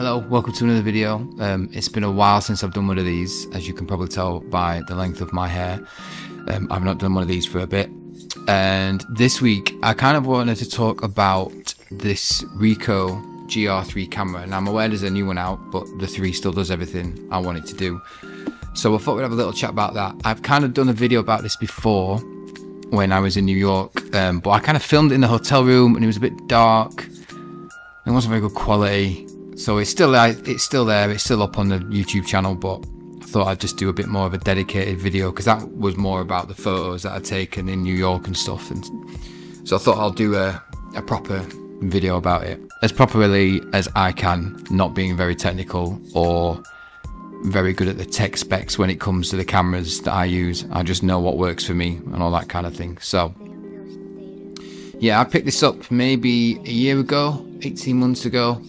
Hello, welcome to another video. It's been a while since I've done one of these, as you can probably tell by the length of my hair. I've not done one of these for a bit. And this week, I kind of wanted to talk about this Ricoh GR3 camera. And I'm aware there's a new one out, but the 3 still does everything I want it to do. So I thought we'd have a little chat about that. I've kind of done a video about this before when I was in New York, but I kind of filmed it in the hotel room and it was a bit dark. It wasn't very good quality. So it's still there, it's still up on the YouTube channel, but I thought I'd just do a bit more of a dedicated video because that was more about the photos that I'd taken in New York and stuff. And so I thought I'll do a proper video about it, as properly as I can, not being very technical or very good at the tech specs when it comes to the cameras that I use. I just know what works for me and all that kind of thing. So yeah, I picked this up maybe a year ago, 18 months ago.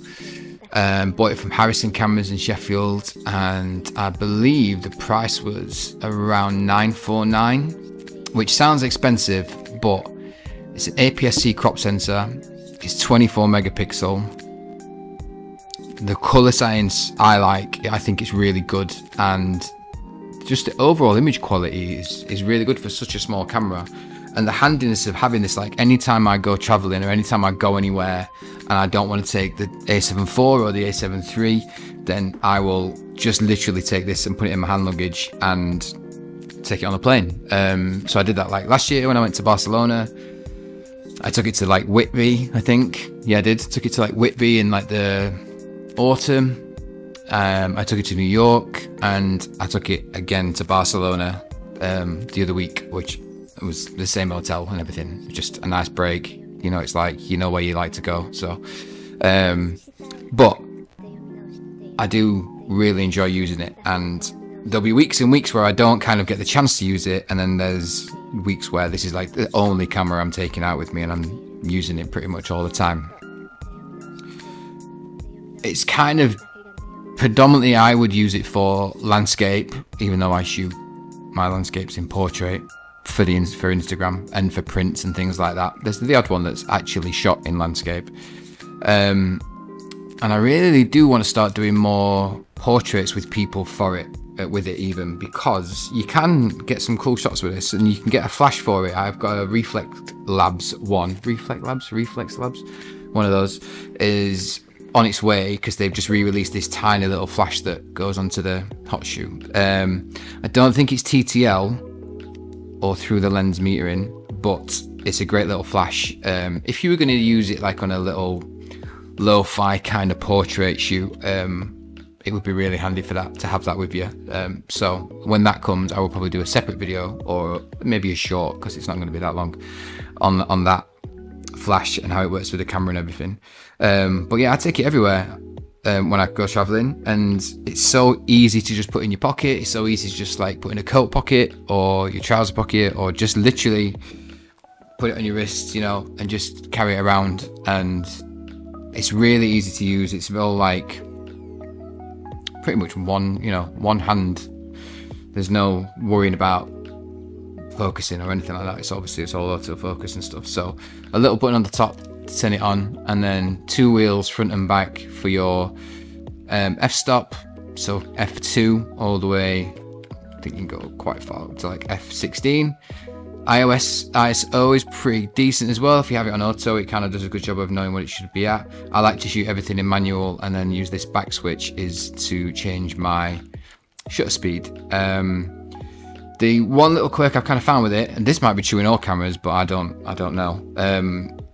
Bought it from Harrison Cameras in Sheffield, and I believe the price was around $949, which sounds expensive, but it's an APS-C crop sensor. It's 24 megapixel. The color science I think it's really good, and just the overall image quality is really good for such a small camera. And the handiness of having this, like anytime I go traveling or anytime I go anywhere and I don't want to take the A7 IV or the A7 III, then I will just literally take this and put it in my hand luggage and take it on a plane. So I did that like last year when I went to Barcelona. I took it to like Whitby, I think. Yeah, I did. Took it to like Whitby in like the autumn. I took it to New York, and I took it again to Barcelona the other week, which it was the same hotel and everything. Just a nice break. You know, it's like, you know where you like to go. So, but I do really enjoy using it, and there'll be weeks and weeks where I don't kind of get the chance to use it. And then there's weeks where this is like the only camera I'm taking out with me and I'm using it pretty much all the time. It's kind of predominantly, I would use it for landscape, even though I shoot my landscapes in portrait for Instagram and for prints and things like that. There's the odd one that's actually shot in landscape, and I really do want to start doing more portraits with people for it, with it even, because you can get some cool shots with this and you can get a flash for it. I've got a Reflex Labs, one of those is on its way because they've just re-released this tiny little flash that goes onto the hot shoe. I don't think it's TTL or through the lens metering, but it's a great little flash. If you were going to use it like on a little lo-fi kind of portrait shoot, it would be really handy for that, to have that with you. So when that comes, I will probably do a separate video, or maybe a short, because it's not going to be that long, on that flash and how it works with the camera and everything. But yeah, I take it everywhere when I go traveling, and it's so easy to just put in your pocket. It's so easy to just like put in a coat pocket or your trouser pocket, or just literally put it on your wrist, you know, and just carry it around. And it's really easy to use. It's all like pretty much one hand. There's no worrying about focusing or anything like that. It's obviously, it's all autofocus and stuff. So a little button on the top to turn it on, and then 2 wheels front and back for your f-stop, so f2 all the way. I think you can go quite far up to like f16. ISO is pretty decent as well. If you have it on auto, it kind of does a good job of knowing what it should be at. I like to shoot everything in manual and then use this back switch is to change my shutter speed. The one little quirk I've kind of found with it, and this might be true in all cameras, but I don't know,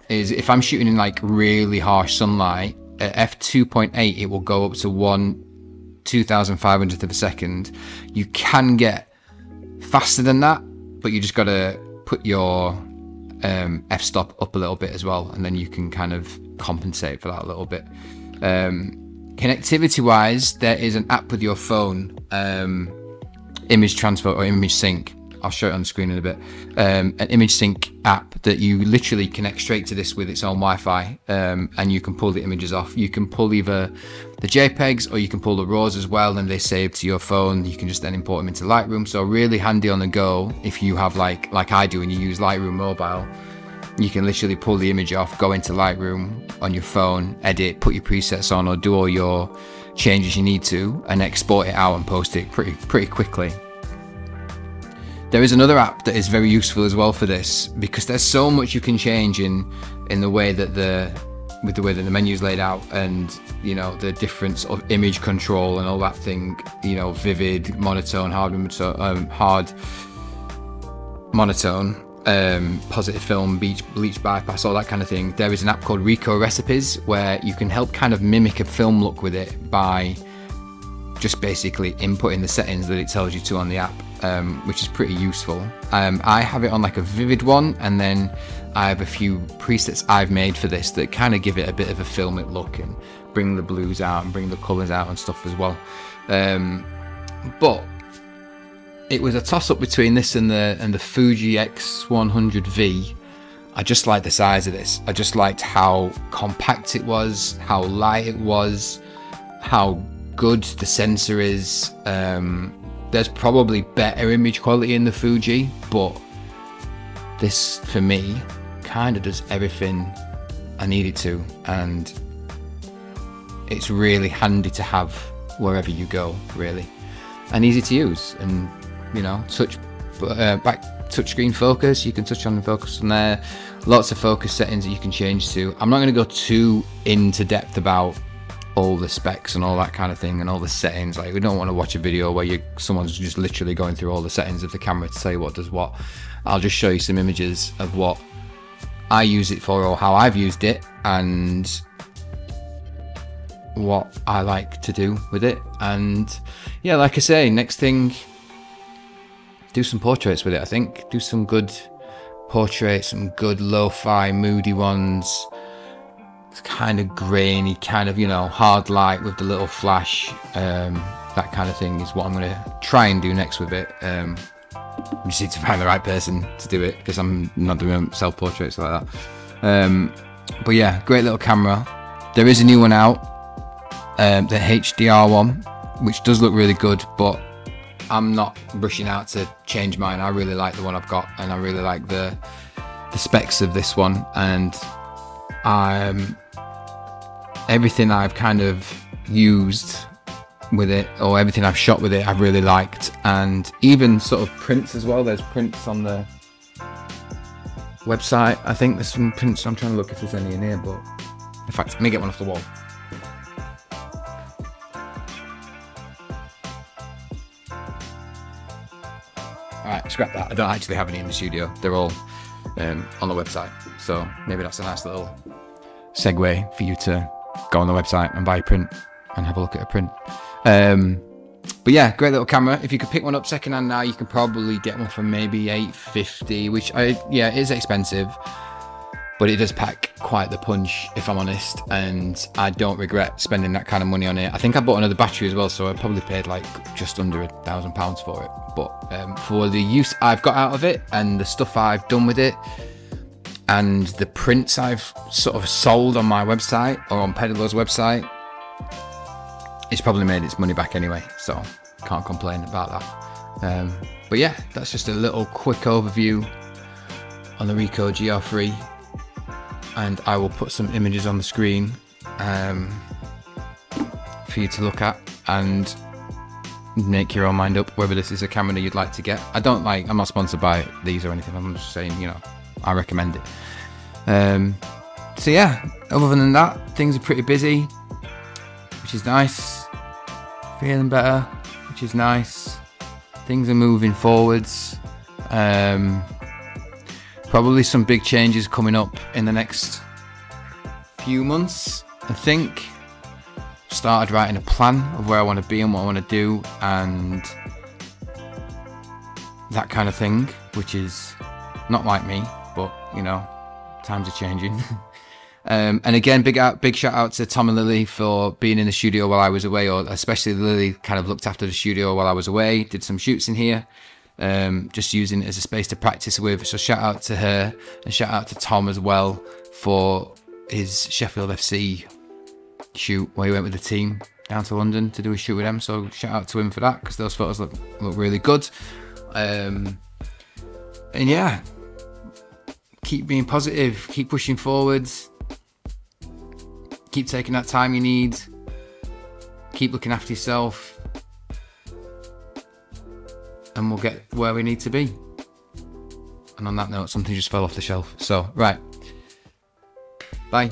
is if I'm shooting in like really harsh sunlight at f2.8, it will go up to 1/2500th of a second. You can get faster than that, but you just got to put your f-stop up a little bit as well, and then you can kind of compensate for that a little bit. Connectivity wise, there is an app with your phone, image transfer or image sync. I'll show it on the screen in a bit. An image sync app that you literally connect straight to this with its own Wi-Fi, and you can pull the images off. You can pull either the JPEGs or you can pull the RAWs as well, and they save to your phone. You can just then import them into Lightroom. So really handy on the go if you have like I do and you use Lightroom Mobile. You can literally pull the image off, go into Lightroom on your phone, edit, put your presets on, or do all your changes you need to, and export it out and post it pretty quickly. There is another app that is very useful as well for this, because there's so much you can change in the way that the menu is laid out, and you know, the difference of image control and all that thing, you know, vivid, monotone, hard monotone, positive film, bleach bypass, all that kind of thing. There is an app called Ricoh Recipes where you can help kind of mimic a film look with it by just basically inputting the settings that it tells you to on the app, which is pretty useful. I have it on like a vivid one, and then I have a few presets I've made for this that kind of give it a bit of a filmic look and bring the blues out and bring the colours out and stuff as well. But it was a toss-up between this and the Fuji X100V. I just liked the size of this. I just liked how compact it was, how light it was, how good the sensor is. There's probably better image quality in the Fuji, but this, for me, kind of does everything I need it to, and it's really handy to have wherever you go, really, and easy to use. And you know, touchscreen focus, you can touch on the focus from there. Lots of focus settings that you can change to. I'm not going to go too into depth about all the specs and all that kind of thing and all the settings. Like, we don't want to watch a video where someone's just literally going through all the settings of the camera to say what does what. I'll just show you some images of what I use it for, or how I've used it, and what I like to do with it. And yeah, like I say, next thing, do some portraits with it. I think do some good portraits, some good lo-fi moody ones. It's kind of grainy, kind of, you know, hard light with the little flash. That kind of thing is what I'm going to try and do next with it. I just need to find the right person to do it, because I'm not doing self-portraits like that. But yeah, great little camera. There is a new one out, the HDR one, which does look really good, but I'm not rushing out to change mine. I really like the one I've got, and I really like the specs of this one, and everything I've kind of used with it, or everything I've shot with it, I've really liked. And even sort of prints as well. There's prints on the website. I think there's some prints. I'm trying to look if there's any in here, but in fact, let me get one off the wall. Alright, scrap that. I don't actually have any in the studio. They're all on the website. So maybe that's a nice little segue for you to go on the website and buy a print and have a look at a print. But yeah, great little camera. If you could pick one up secondhand now, you can probably get one for maybe $850, which yeah, it is expensive, but it does pack quite the punch, if I'm honest, and I don't regret spending that kind of money on it. I think I bought another battery as well, so I probably paid like just under £1,000 for it. But for the use I've got out of it, and the stuff I've done with it, and the prints I've sort of sold on my website or on Pedalo's website, it's probably made its money back anyway, so can't complain about that. But yeah, that's just a little quick overview on the Ricoh GR3, and I will put some images on the screen for you to look at and make your own mind up whether this is a camera that you'd like to get. I'm not sponsored by these or anything, I'm just saying, you know, I recommend it. So yeah, other than that, things are pretty busy, which is nice. Feeling better, which is nice. Things are moving forwards. Probably some big changes coming up in the next few months. I think started writing a plan of where I want to be and what I want to do and that kind of thing, which is not like me, but you know, times are changing. And again, big shout out to Tom and Lily for being in the studio while I was away, or especially Lily kind of looked after the studio while I was away, did some shoots in here, just using it as a space to practice with. So shout out to her, and shout out to Tom as well for his Sheffield FC shoot where he went with the team down to London to do a shoot with them. So shout out to him for that, because those photos look really good. And yeah, keep being positive, keep pushing forwards, keep taking that time you need, keep looking after yourself, and we'll get where we need to be. And on that note, something just fell off the shelf. So, right. Bye.